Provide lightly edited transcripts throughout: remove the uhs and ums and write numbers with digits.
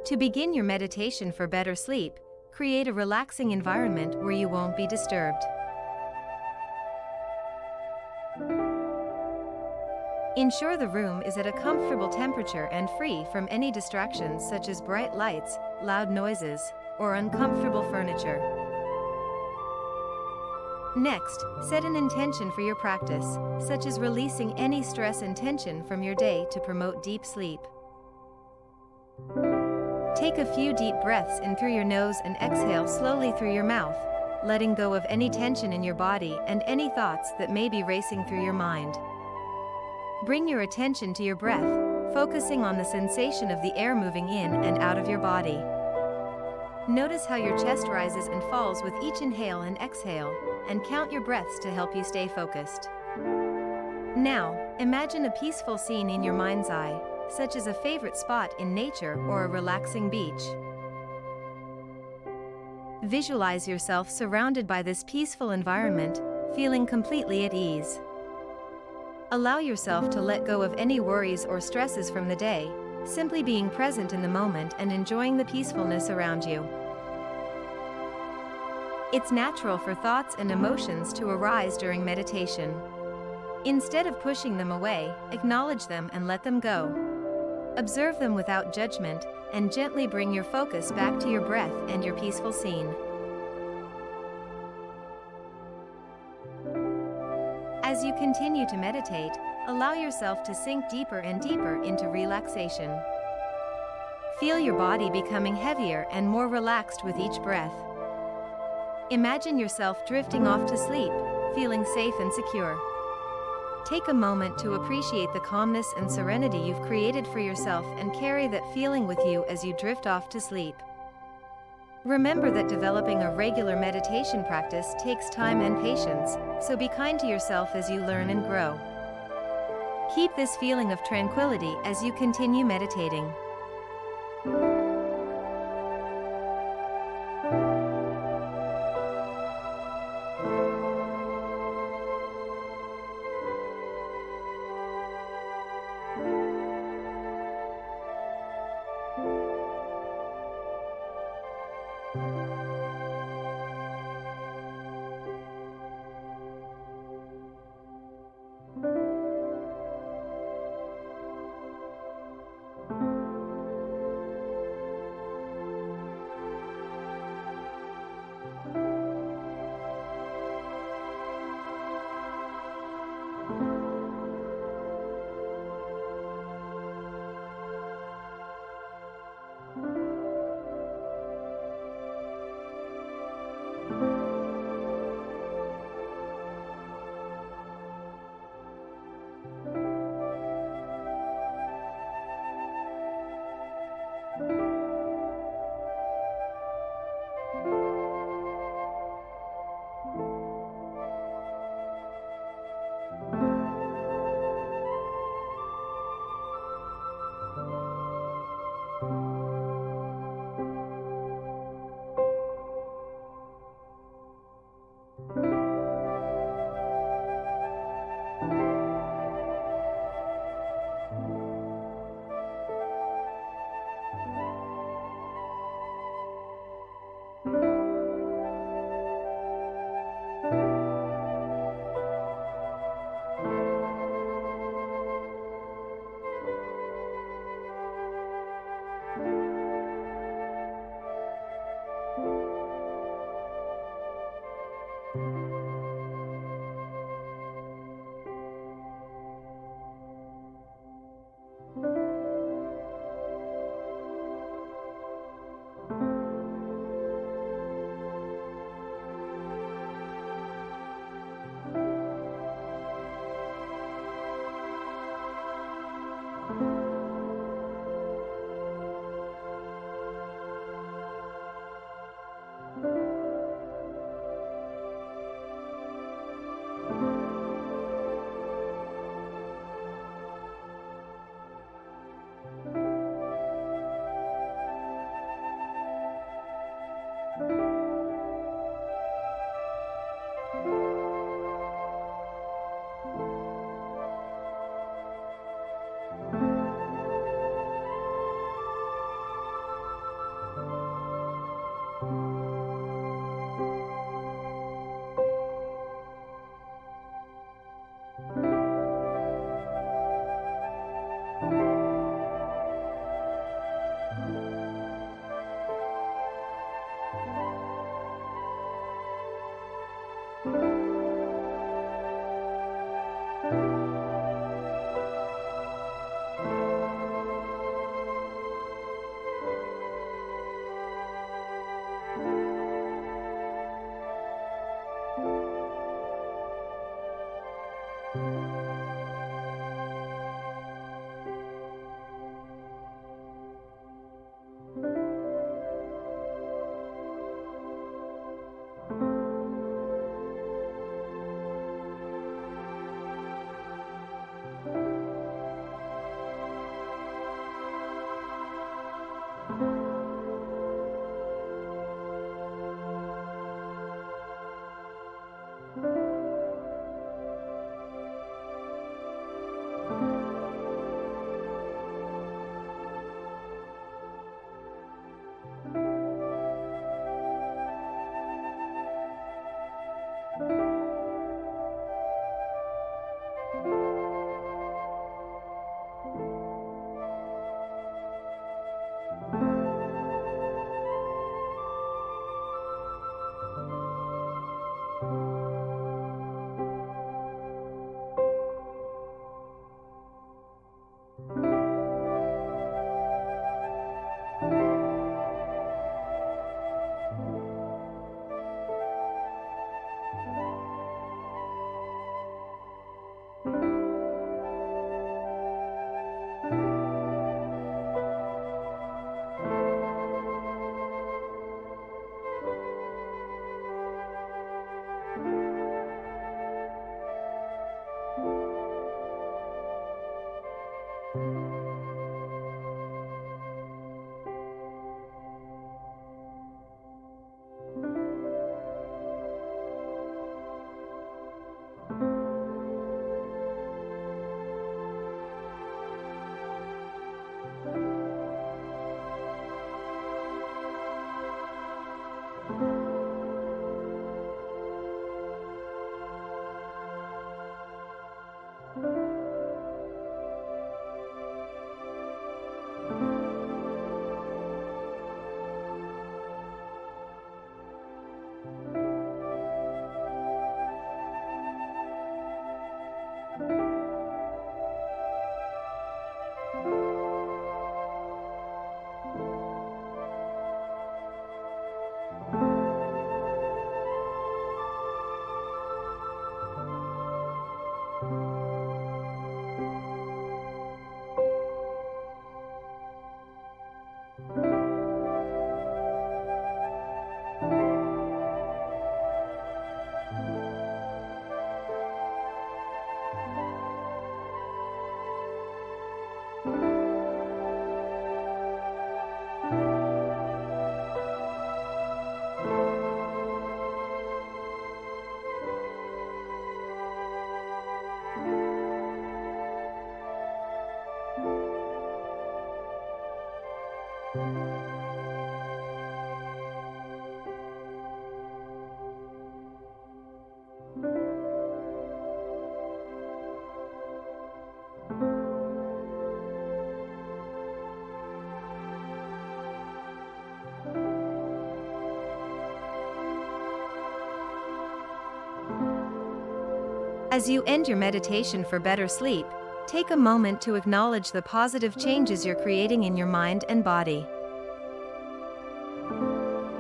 To begin your meditation for better sleep, create a relaxing environment where you won't be disturbed. Ensure the room is at a comfortable temperature and free from any distractions such as bright lights, loud noises, or uncomfortable furniture. Next, set an intention for your practice, such as releasing any stress and tension from your day to promote deep sleep. Take a few deep breaths in through your nose and exhale slowly through your mouth, letting go of any tension in your body and any thoughts that may be racing through your mind. Bring your attention to your breath, focusing on the sensation of the air moving in and out of your body. Notice how your chest rises and falls with each inhale and exhale, and count your breaths to help you stay focused. Now, imagine a peaceful scene in your mind's eye, such as a favorite spot in nature or a relaxing beach. Visualize yourself surrounded by this peaceful environment, feeling completely at ease. Allow yourself to let go of any worries or stresses from the day, simply being present in the moment and enjoying the peacefulness around you. It's natural for thoughts and emotions to arise during meditation. Instead of pushing them away, acknowledge them and let them go. Observe them without judgment, and gently bring your focus back to your breath and your peaceful scene. As you continue to meditate, allow yourself to sink deeper and deeper into relaxation. Feel your body becoming heavier and more relaxed with each breath. Imagine yourself drifting off to sleep, feeling safe and secure. Take a moment to appreciate the calmness and serenity you've created for yourself and carry that feeling with you as you drift off to sleep. Remember that developing a regular meditation practice takes time and patience, so be kind to yourself as you learn and grow. Keep this feeling of tranquility as you continue meditating. As you end your meditation for better sleep, take a moment to acknowledge the positive changes you're creating in your mind and body.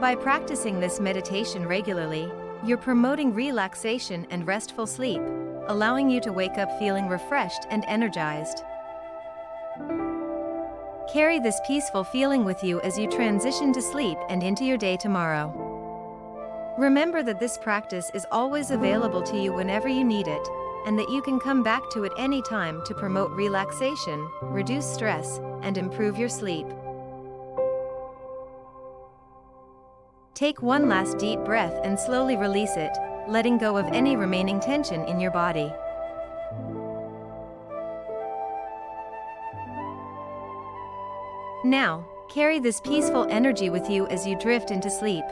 By practicing this meditation regularly, you're promoting relaxation and restful sleep, allowing you to wake up feeling refreshed and energized. Carry this peaceful feeling with you as you transition to sleep and into your day tomorrow. Remember that this practice is always available to you whenever you need it, and that you can come back to it any time to promote relaxation, reduce stress, and improve your sleep. Take one last deep breath and slowly release it, letting go of any remaining tension in your body. Now, carry this peaceful energy with you as you drift into sleep.